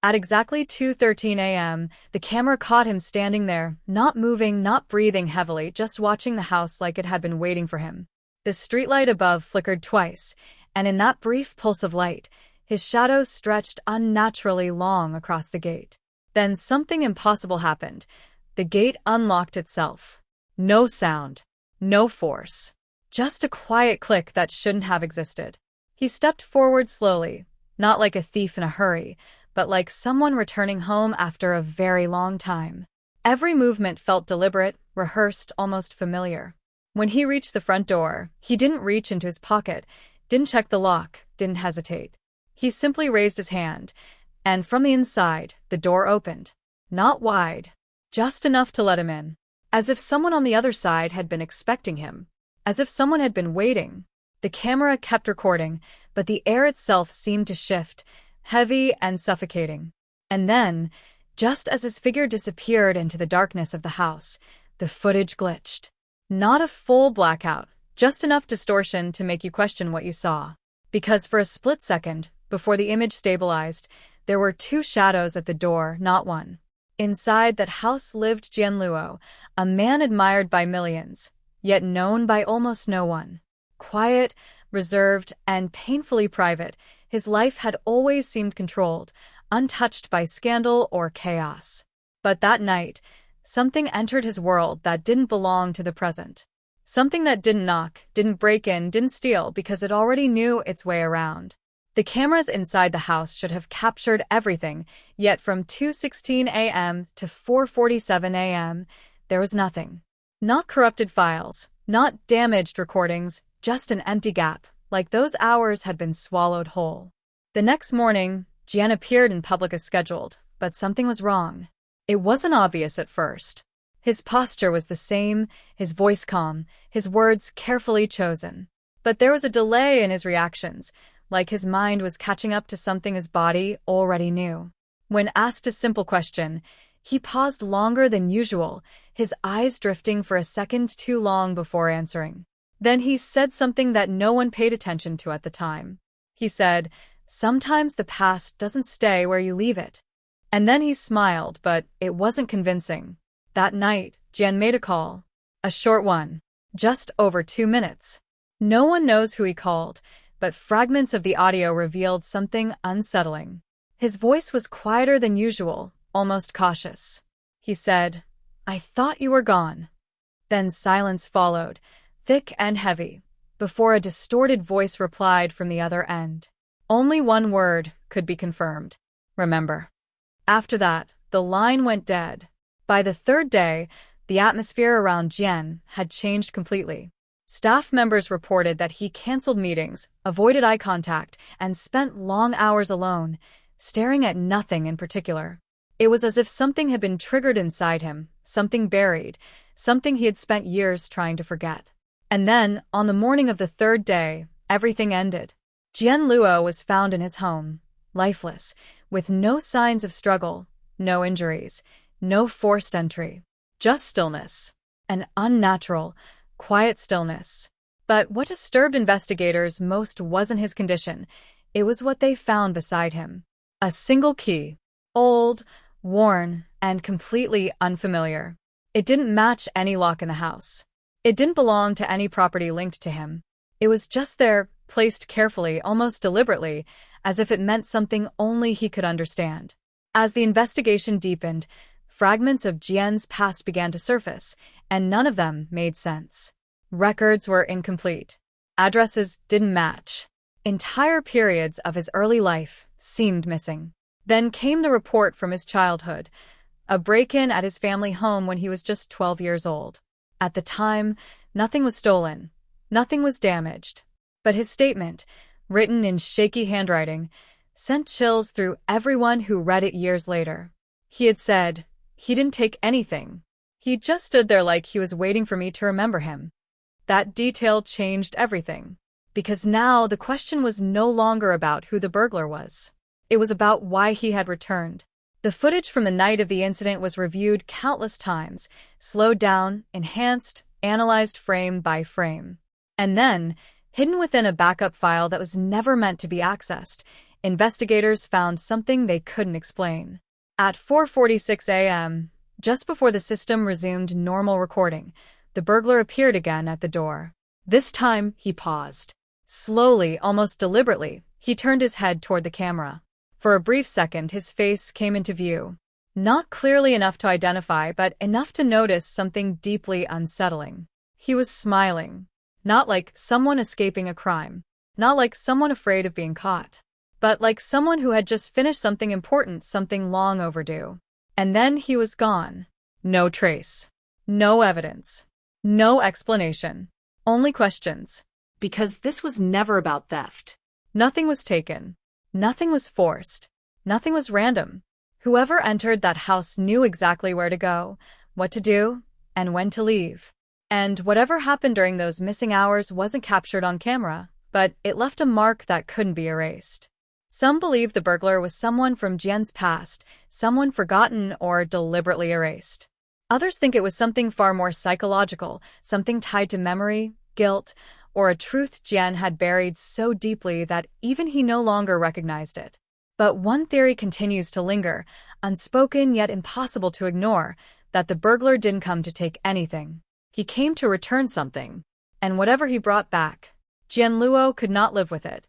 At exactly 2:13 a.m., the camera caught him standing there, not moving, not breathing heavily, just watching the house like it had been waiting for him. The streetlight above flickered twice, and in that brief pulse of light, his shadow stretched unnaturally long across the gate. Then something impossible happened. The gate unlocked itself. No sound. No force. Just a quiet click that shouldn't have existed. He stepped forward slowly, not like a thief in a hurry, but like someone returning home after a very long time. Every movement felt deliberate, rehearsed, almost familiar. When he reached the front door, he didn't reach into his pocket, didn't check the lock, didn't hesitate. He simply raised his hand, and from the inside, the door opened. Not wide, just enough to let him in. As if someone on the other side had been expecting him. As if someone had been waiting. The camera kept recording, but the air itself seemed to shift, heavy and suffocating. And then, just as his figure disappeared into the darkness of the house, the footage glitched. Not a full blackout, just enough distortion to make you question what you saw. Because for a split second, before the image stabilized, there were two shadows at the door, not one. Inside that house lived Jianluo, a man admired by millions, yet known by almost no one. Quiet, reserved, and painfully private, his life had always seemed controlled, untouched by scandal or chaos. But that night, something entered his world that didn't belong to the present. Something that didn't knock, didn't break in, didn't steal because it already knew its way around. The cameras inside the house should have captured everything, yet from 2:16 a.m. to 4:47 a.m., there was nothing. Not corrupted files, not damaged recordings, just an empty gap, like those hours had been swallowed whole. The next morning, Jian appeared in public as scheduled, but something was wrong. It wasn't obvious at first. His posture was the same, his voice calm, his words carefully chosen. But there was a delay in his reactions, like his mind was catching up to something his body already knew. When asked a simple question, he paused longer than usual, his eyes drifting for a second too long before answering. Then he said something that no one paid attention to at the time. He said, "Sometimes the past doesn't stay where you leave it." And then he smiled, but it wasn't convincing. That night, Jian made a call. A short one. Just over 2 minutes. No one knows who he called, but fragments of the audio revealed something unsettling. His voice was quieter than usual, almost cautious. He said, "I thought you were gone." Then silence followed, thick and heavy, before a distorted voice replied from the other end. Only one word could be confirmed. "Remember." After that, the line went dead. By the third day, the atmosphere around Jian had changed completely. Staff members reported that he canceled meetings, avoided eye contact, and spent long hours alone, staring at nothing in particular. It was as if something had been triggered inside him, something buried, something he had spent years trying to forget. And then, on the morning of the third day, everything ended. Jianluo was found in his home, lifeless, with no signs of struggle, no injuries, no forced entry. Just stillness. An unnatural, quiet stillness. But what disturbed investigators most wasn't his condition. It was what they found beside him. A single key. Old, worn, and completely unfamiliar. It didn't match any lock in the house. It didn't belong to any property linked to him. It was just there, placed carefully, almost deliberately, as if it meant something only he could understand. As the investigation deepened, fragments of Jian's past began to surface, and none of them made sense. Records were incomplete. Addresses didn't match. Entire periods of his early life seemed missing. Then came the report from his childhood, a break-in at his family home when he was just 12 years old. At the time, nothing was stolen, nothing was damaged. But his statement, written in shaky handwriting, sent chills through everyone who read it years later. He had said, "He didn't take anything. He just stood there like he was waiting for me to remember him." That detail changed everything. Because now the question was no longer about who the burglar was. It was about why he had returned. The footage from the night of the incident was reviewed countless times, slowed down, enhanced, analyzed frame by frame. And then, hidden within a backup file that was never meant to be accessed, investigators found something they couldn't explain. At 4:46 a.m., just before the system resumed normal recording, the burglar appeared again at the door. This time, he paused. Slowly, almost deliberately, he turned his head toward the camera. For a brief second, his face came into view. Not clearly enough to identify, but enough to notice something deeply unsettling. He was smiling. Not like someone escaping a crime. Not like someone afraid of being caught. But like someone who had just finished something important, something long overdue. And then he was gone. No trace. No evidence. No explanation. Only questions. Because this was never about theft. Nothing was taken. Nothing was forced. Nothing was random. Whoever entered that house knew exactly where to go, what to do, and when to leave. And whatever happened during those missing hours wasn't captured on camera, but it left a mark that couldn't be erased. Some believe the burglar was someone from Jian's past, someone forgotten or deliberately erased. Others think it was something far more psychological, something tied to memory, guilt, or a truth Jian had buried so deeply that even he no longer recognized it. But one theory continues to linger, unspoken yet impossible to ignore, that the burglar didn't come to take anything. He came to return something. And whatever he brought back, Jian Luo could not live with it.